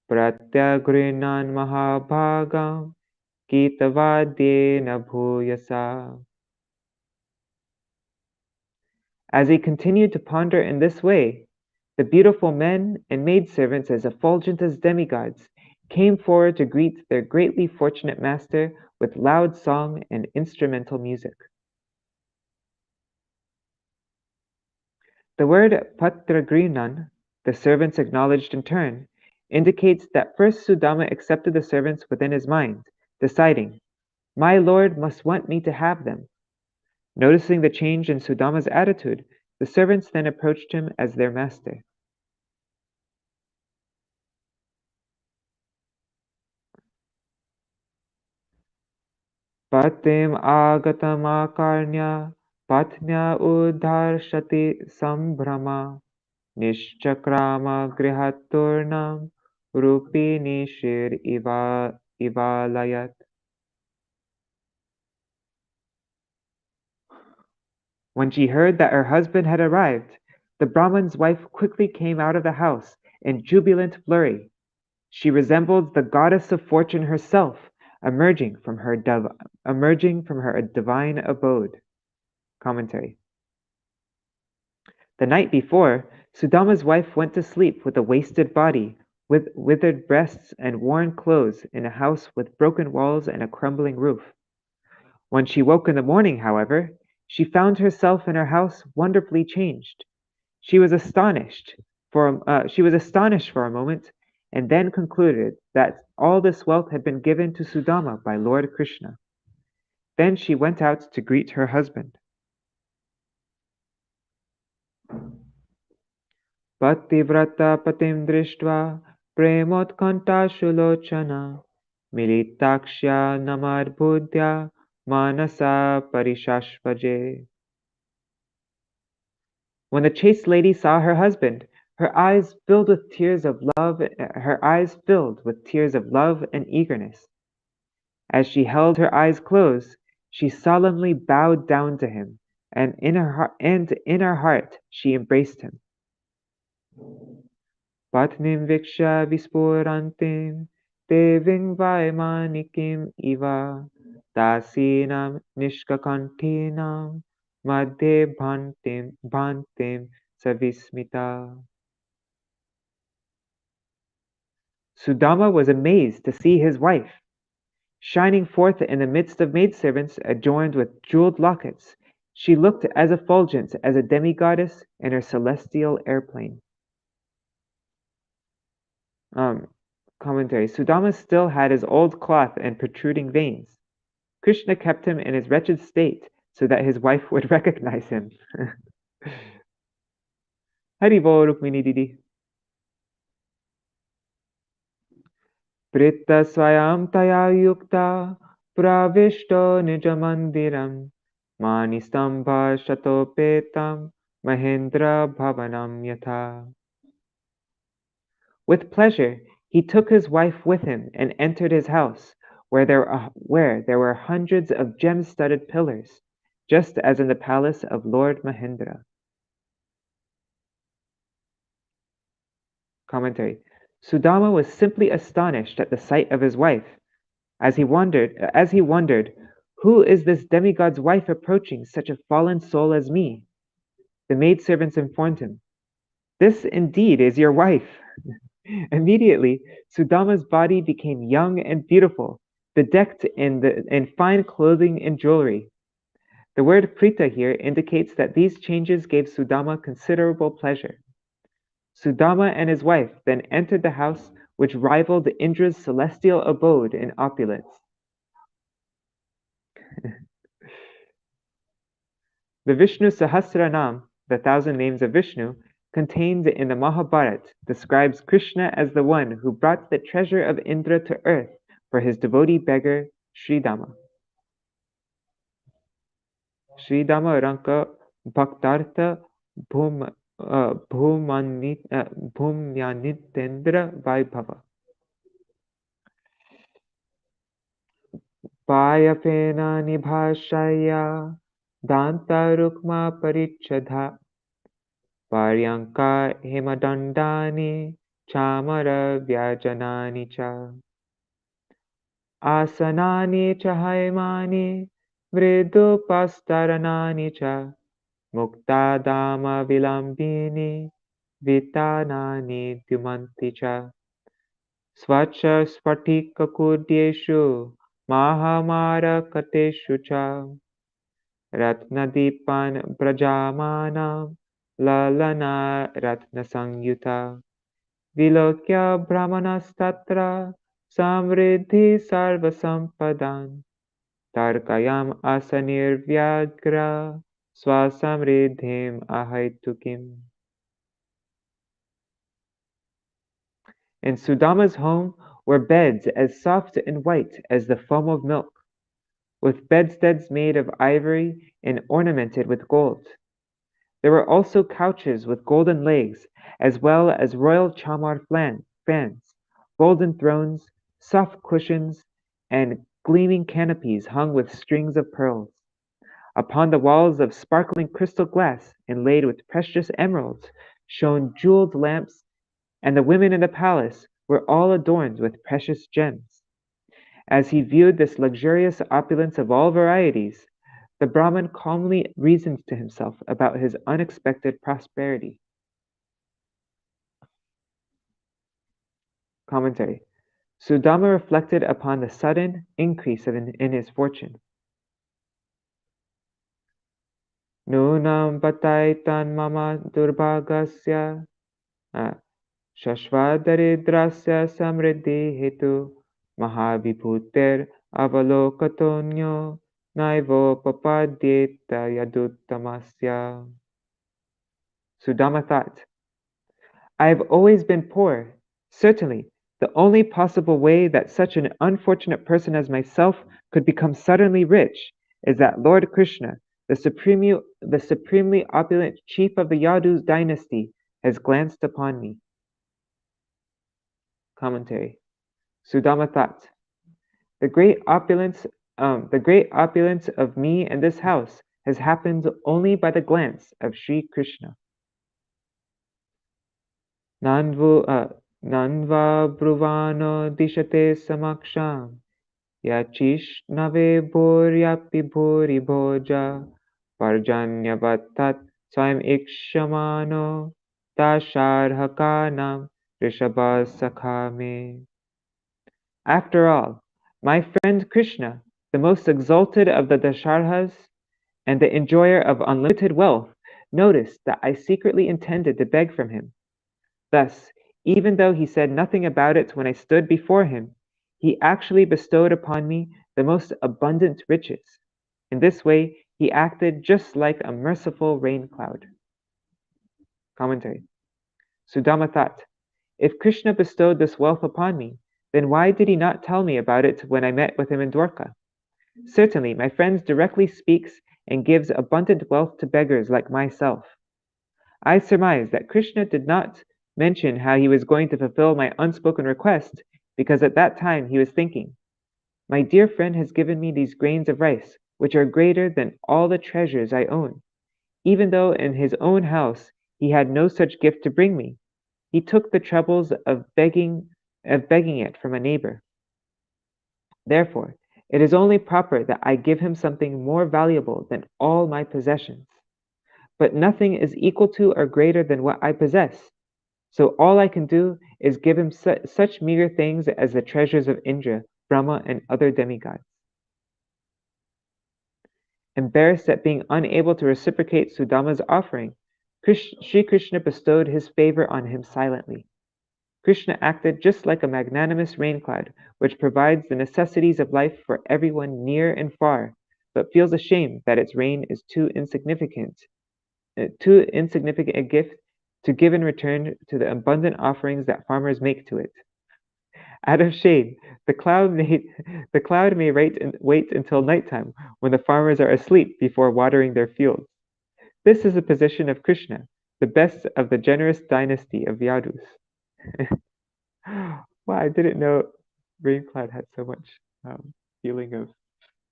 pratyagrinan mahabhagam kitavadyena bhuyasa. As he continued to ponder in this way, the beautiful men and maidservants as effulgent as demigods came forward to greet their greatly fortunate master with loud song and instrumental music. The word patragrinan, the servants acknowledged in turn, indicates that first Sudama accepted the servants within his mind, deciding, "My lord must want me to have them." Noticing the change in Sudama's attitude, the servants then approached him as their master. Patim agatamakarnya patnya udharshati sambrama nishchakrama grihaturnam rupini shir ivalayat. When she heard that her husband had arrived, the Brahman's wife quickly came out of the house in jubilant flurry. She resembled the goddess of fortune herself, emerging from her divine abode. Commentary. The night before, Sudama's wife went to sleep with a wasted body, with withered breasts and worn clothes in a house with broken walls and a crumbling roof. When she woke in the morning, however, she found herself in her house wonderfully changed. She was astonished for a moment, and then concluded that all this wealth had been given to Sudama by Lord Krishna. Then she went out to greet her husband. Pativrata patim drishtva premotkanta shulochana militakshya namarbudya manasa parishashvaje. When the chaste lady saw her husband, her eyes filled with tears of love and eagerness. As she held her eyes closed, she solemnly bowed down to him, and in her heart she embraced him. Patnim viksha vispurantim deving vaimanikim iva dasinam nishkakantinam madhe bhantim savismita. Sudama was amazed to see his wife. Shining forth in the midst of maidservants adorned with jeweled lockets, she looked as effulgent as a demigoddess in her celestial airplane. Commentary. Sudama still had his old cloth and protruding veins. Krishna kept him in his wretched state so that his wife would recognize him. Haribo Rukmini Didi. Pritta swayam taya yukta pravishto nijamandiram manistambha shatopetam mahendra bhavanam yatha. With pleasure, he took his wife with him and entered his house, where there were hundreds of gem-studded pillars, just as in the palace of Lord Mahendra. Commentary. Sudama was simply astonished at the sight of his wife, As he wondered, who is this demigod's wife approaching such a fallen soul as me? The maidservants informed him, this indeed is your wife. Immediately, Sudama's body became young and beautiful, bedecked in fine clothing and jewelry. The word prita here indicates that these changes gave Sudama considerable pleasure. Sudama and his wife then entered the house which rivaled Indra's celestial abode in opulence. The Vishnu Sahasranam, the 1,000 names of Vishnu, contained in the Mahabharata, describes Krishna as the one who brought the treasure of Indra to earth for his devotee beggar Sridama. Sridama Ranka Bhaktartha Bhumyanitendra Vaibhava. Payapena Nibhashaya Danta Rukma Parichadha Paryanka Himadandani Chamara Vyajanani Cha Asanani Chahaimani Vridu Pastaranani Cha Mukta Dama Vilambini Vitanani Dumanti Cha Svacha Spatika Kudyeshu Mahamara Kateshu Cha Ratnadipan Brajamanam Lalana Ratna Sangyuta Vilokya Brahmanastatra Samriddhi Sarva Sampadan Tarkayam Asanir Vyagra Swasamriddhim Ahaitukim. In Sudama's home were beds as soft and white as the foam of milk, with bedsteads made of ivory and ornamented with gold. There were also couches with golden legs, as well as royal chamar fans, golden thrones, soft cushions, and gleaming canopies hung with strings of pearls. Upon the walls of sparkling crystal glass, inlaid with precious emeralds, shone jeweled lamps, and the women in the palace were all adorned with precious gems. As he viewed this luxurious opulence of all varieties, the Brahmin calmly reasoned to himself about his unexpected prosperity. Commentary. Sudama reflected upon the sudden increase in his fortune. Nunam pataitan mama durbhagasya shashvadaridrasya samriddhi hetu mahavibhuter avalokatonyo naivo papadyeta yaduttamasya. Sudama thought, I have always been poor. Certainly, the only possible way that such an unfortunate person as myself could become suddenly rich is that Lord Krishna, the supremely opulent chief of the Yadu dynasty, has glanced upon me. Commentary. Sudama thought, the great opulence of me and this house has happened only by the glance of Sri Krishna. Nanva bruvano dishate samaksham yachish nave bhuryapi bhuri bhoja parjanyavattat swayam ikshamano dasharhakanam rishabha sakhame. After all, my friend Krishna, the most exalted of the Dasharhas and the enjoyer of unlimited wealth, noticed that I secretly intended to beg from him. Thus, even though he said nothing about it when I stood before him, he actually bestowed upon me the most abundant riches. In this way, he acted just like a merciful rain cloud. Commentary. Sudama thought, if Krishna bestowed this wealth upon me, then why did he not tell me about it when I met with him in Dwarka? Certainly, my friend directly speaks and gives abundant wealth to beggars like myself. I surmise that Krishna did not mention how he was going to fulfill my unspoken request because at that time he was thinking, my dear friend has given me these grains of rice, which are greater than all the treasures I own. Even though in his own house he had no such gift to bring me, he took the troubles of begging it from a neighbor. Therefore, it is only proper that I give him something more valuable than all my possessions. But nothing is equal to or greater than what I possess. So all I can do is give him such meager things as the treasures of Indra, Brahma, and other demigods. Embarrassed at being unable to reciprocate Sudama's offering, Sri Krishna bestowed his favor on him silently. Krishna acted just like a magnanimous raincloud, which provides the necessities of life for everyone near and far, but feels ashamed that its rain is too insignificant a gift to give in return to the abundant offerings that farmers make to it. Out of shame, the cloud may wait until nighttime, when the farmers are asleep, before watering their fields. This is the position of Krishna, the best of the generous dynasty of Yadus. Wow, I didn't know Raincloud had so much feeling of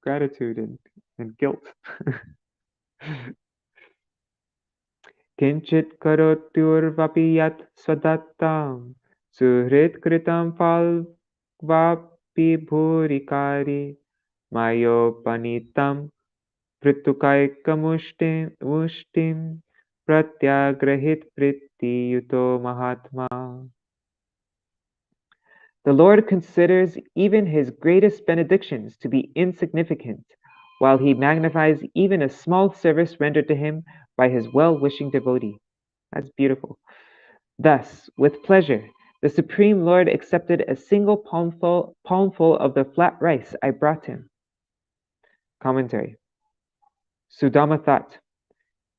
gratitude and guilt. Kinchit karotyurvapi yat swadattam suhrit kritam falvapi bhurikari mayopanitam pritukaikamushtim pratyagrahit priti yuto mahatma. The Lord considers even his greatest benedictions to be insignificant, while he magnifies even a small service rendered to him by his well-wishing devotee. That's beautiful. Thus, with pleasure, the Supreme Lord accepted a single palmful of the flat rice I brought him. Commentary. Sudama thought,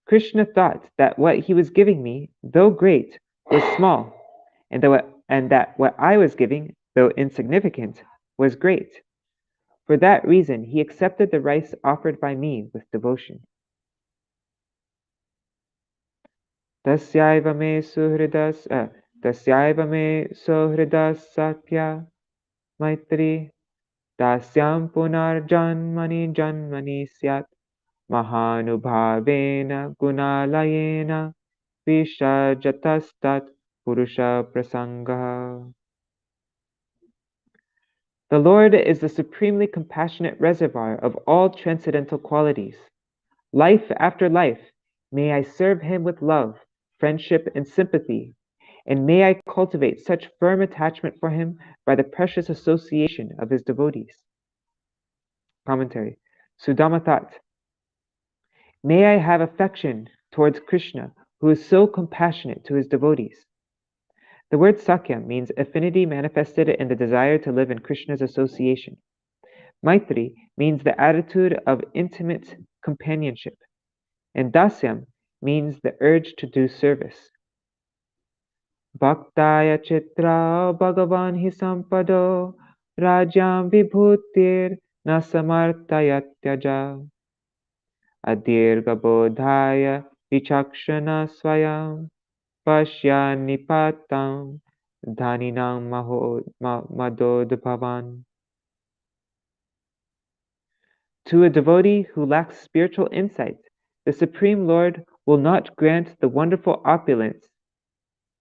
Krishna thought that what he was giving me, though great, was small, and that what I was giving, though insignificant, was great. For that reason, he accepted the rice offered by me with devotion. Tasyaiva me sohridas satya maitri tasyam punar janmani syat mahanubhavena gunalayena vishajatastat purusha prasanga. The Lord is the supremely compassionate reservoir of all transcendental qualities. Life after life, may I serve him with love, friendship, and sympathy, and may I cultivate such firm attachment for him by the precious association of his devotees. Commentary. Sudama thought, may I have affection towards Krishna, who is so compassionate to his devotees. The word Sakya means affinity manifested in the desire to live in Krishna's association. Maitri means the attitude of intimate companionship, and Dasyam means the urge to do service. Bhaktaya chitra bhagavan hi sampado rajam vibhutir na samartayatyaja adirga bodhaya vichakshana swayam Pashyanipatam dhaninam madodbhavan. To a devotee who lacks spiritual insight, the Supreme Lord will not grant the wonderful opulence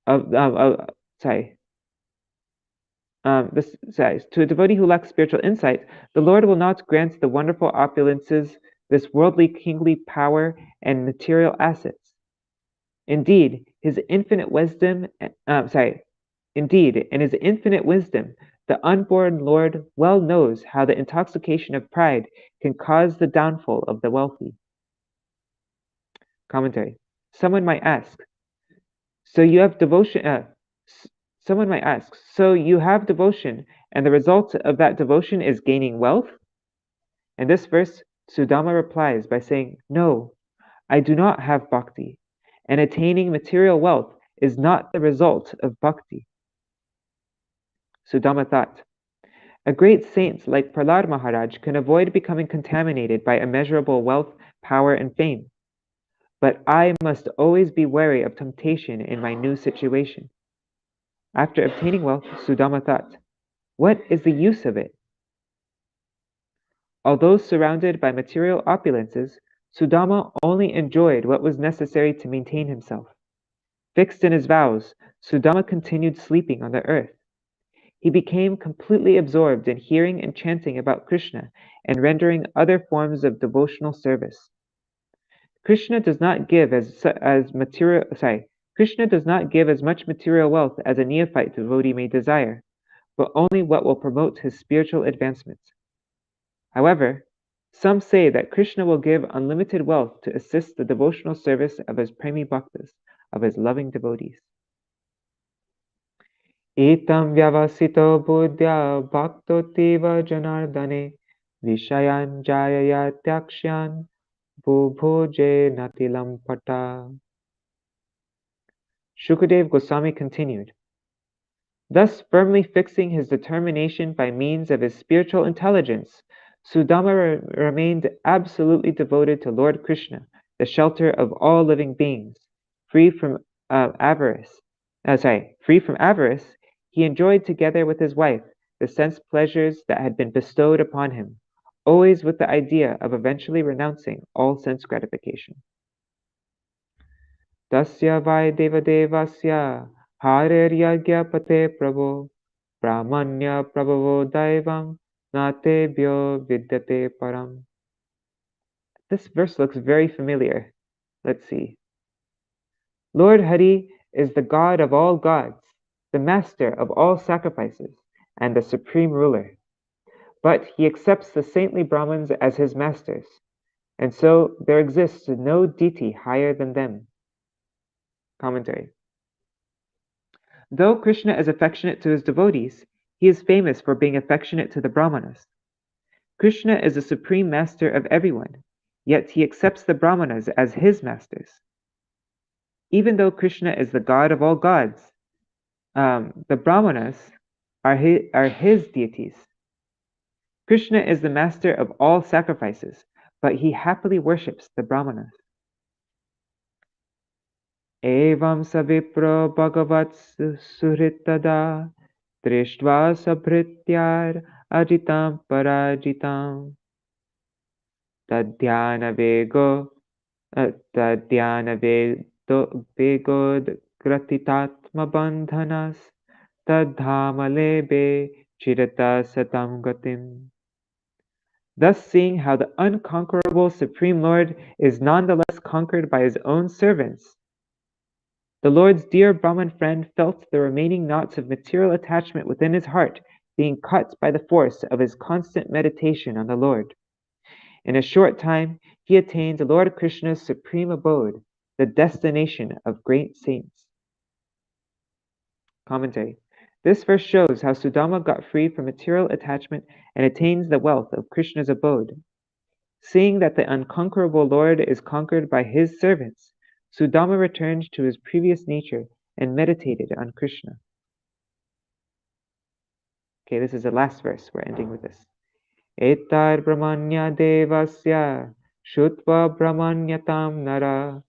to a devotee who lacks spiritual insight, the Lord will not grant the wonderful opulences, this worldly kingly power and material assets. Indeed, in his infinite wisdom, the unborn Lord well knows how the intoxication of pride can cause the downfall of the wealthy. Commentary. Someone might ask, so you have devotion, and the result of that devotion is gaining wealth? In this verse, Sudama replies by saying, no, I do not have bhakti, and attaining material wealth is not the result of bhakti. Sudama thought, a great saint like Prahlad Maharaj can avoid becoming contaminated by immeasurable wealth, power, and fame. But I must always be wary of temptation in my new situation. After obtaining wealth, Sudama thought, what is the use of it? Although surrounded by material opulences, Sudama only enjoyed what was necessary to maintain himself. Fixed in his vows, Sudama continued sleeping on the earth. he became completely absorbed in hearing and chanting about Krishna and rendering other forms of devotional service. Krishna does not give Krishna does not give as much material wealth as a neophyte devotee may desire, but only what will promote his spiritual advancement. However, some say that Krishna will give unlimited wealth to assist the devotional service of his premi bhaktas, of his loving devotees. Etam vyavasito buddhya bhaktotiva janardane vishayan jayaya tyakshan bhubhoje natilam pata. Shukadev Goswami continued, thus firmly fixing his determination by means of his spiritual intelligence, Sudama remained absolutely devoted to Lord Krishna, the shelter of all living beings. Free from avarice, he enjoyed together with his wife the sense pleasures that had been bestowed upon him, always with the idea of eventually renouncing all sense gratification. Tasya vai devadevasya hareryagya prabho brahmanya prabhavo daivam natebhyo vidyate param. This verse looks very familiar. Let's see. Lord Hari is the God of all gods, the master of all sacrifices, and the supreme ruler. But he accepts the saintly Brahmins as his masters, and so there exists no deity higher than them. Commentary. Though Krishna is affectionate to his devotees, he is famous for being affectionate to the Brahmanas. Krishna is the supreme master of everyone, yet he accepts the Brahmanas as his masters. Even though Krishna is the God of all gods, the Brahmanas are his deities. Krishna is the master of all sacrifices, but he happily worships the Brahmanas. Evam savipro bhagavat suhritada drishtva sabhrityar ajitam parajitam tadhyana vegod gratitatma bandhanas tadhamalebe chirata satam gatim. Thus, seeing how the unconquerable Supreme Lord is nonetheless conquered by his own servants, the Lord's dear Brahman friend felt the remaining knots of material attachment within his heart being cut by the force of his constant meditation on the Lord. In a short time, he attained Lord Krishna's supreme abode, the destination of great saints. Commentary. This verse shows how Sudama got free from material attachment and attains the wealth of Krishna's abode. Seeing that the unconquerable Lord is conquered by his servants, Sudama returned to his previous nature and meditated on Krishna. Okay, this is the last verse. We're ending with this. Etar brahmanya devasya shutva brahmanyatam nara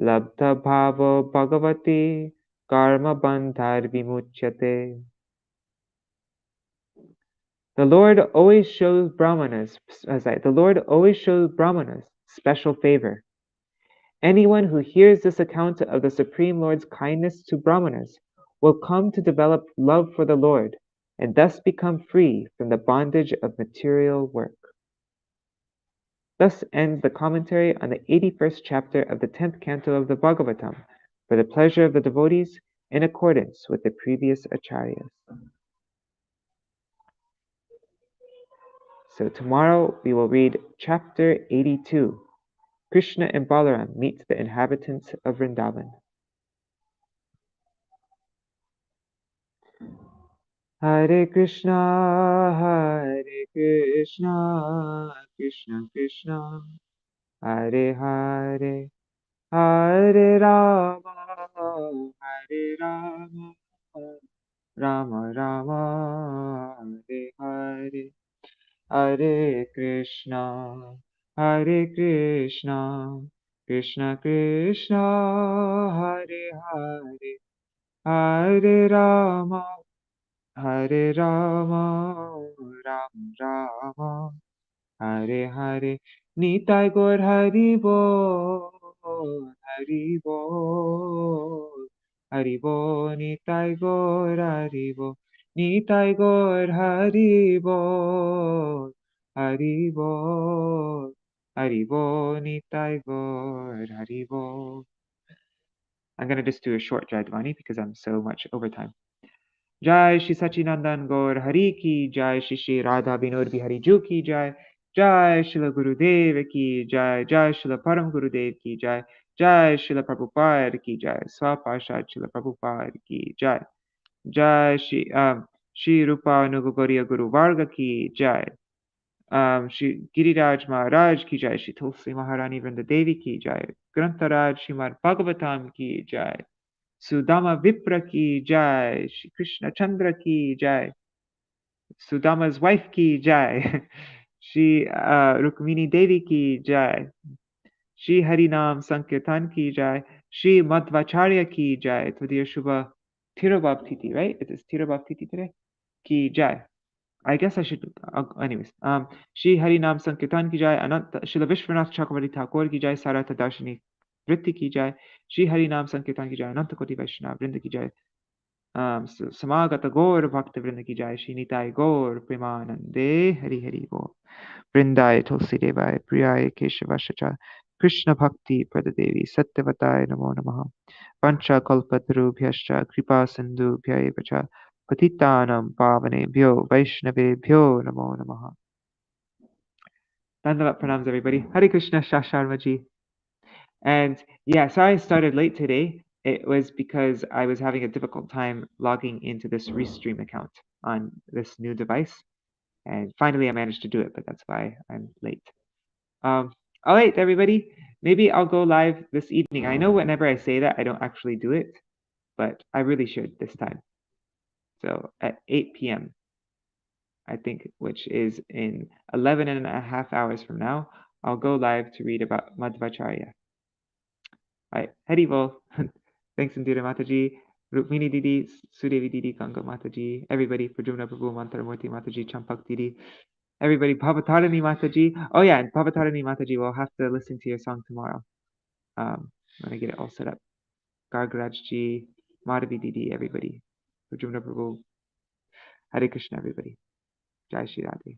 labdha bhavo bhagavati karma bandhar vimuchyate. The Lord always shows Brahmanas special favor. Anyone who hears this account of the Supreme Lord's kindness to Brahmanas will come to develop love for the Lord and thus become free from the bondage of material work. Thus ends the commentary on the 81st chapter of the 10th canto of the Bhagavatam for the pleasure of the devotees in accordance with the previous acharyas. So tomorrow we will read chapter 82. Krishna and Balaram meet the inhabitants of Vrindavan. Hare Krishna, Krishna Krishna, Hare Hare, Hare Rama, Hare Rama, Rama Rama, Hare Hare, Hare Krishna, Krishna Krishna, Hare Hare, Hare Rama, Rama Rama, Hare Hare. Nitai Gaur Hari Bol, Hari Bol, Hari Bol, Nitai Gaur Hari Bol, Nitai Gaur Hari Bol, Hari Bol, Hari Bol, Nitai Gaur Hari Bol. I'm going to just do a short Jayadvani because I'm so much over time. Jai Shri Sachinandan Gaur Hari Ki Jai, Shri Shri Radha Vinod Bihari Ju Ki Jai, Jai Srila Gurudev Ki Jai, Jai Srila Param Gurudev Ki Jai, Jai Srila Prabhupada Ki Jai, Swapashad Srila Prabhupada Ki Jai, Jai Shri Rupa Nugogoriya Guru Varga Ki Jai, Shri Giriraj Maharaj Ki Jai, Shri Tulsi Maharani Vrinda Devi Ki Jai, Grantaraj Śrīmad-Bhāgavatam Ki Jai, Sudama Vipra Ki Jai, Shri Krishna Chandra Ki Jai, Sudama's wife Ki Jai, Shri Rukmini Devi Ki Jai, Shri Harinam Sankirtan Ki Jai, Shri Madhvacharya Ki Jai, Tadiya Shubha Tirobhavtiti, right? It is Tirobhavtiti today? Ki Jai. I guess I should, anyways. Shri Harinam Sankirtan Ki Jai, Srila Viśvanātha Cakravartī Ṭhākura Ki Jai, Sārārtha-darśiṇī Vritti Ki Jai, Shri Harinam Sankirtan Ki Jai, Ananta Koti Vaishnava Vrinda Ki Jai, Samagata Gaur Bhakta Vrinda Ki Jai, Shri Nitai Gaur Premanande Hari Hari Bol. Vrindai Tulsi Devai Priyai Keshavashacha Krishna Bhakti Pradadevi Satyavatai Namo Namaha Pancha Kalpatarubhyascha Kripa Sindhubhya Evacha Patitanam Pavanebhyo Vaishnavebhyo Namo Namaha. Dandavat pranams everybody. Hare Krishna Shasharmaji. And yeah, sorry I started late today. It was because I was having a difficult time logging into this Restream account on this new device. And finally I managed to do it, but that's why I'm late. All right, everybody. Maybe I'll go live this evening. I know whenever I say that, I don't actually do it, but I really should this time. So at 8 p.m., I think, which is in 11 and a half hours from now, I'll go live to read about Madhvacharya. All right, Hari Bol. Thanks, Indira Mataji, Rukmini Didi, Sudevi Didi, Ganga Mataji, everybody, Prajumna Prabhu, Mantaramurti Mataji, Champak Didi, everybody, Bhavatarani Mataji. Oh yeah, and Bhavatarani Mataji, we'll have to listen to your song tomorrow. When I get it all set up. Gargarajji, Madhavi Didi, everybody. Prajumna Prabhu, Hare Krishna, everybody. Jai Shri Radhe.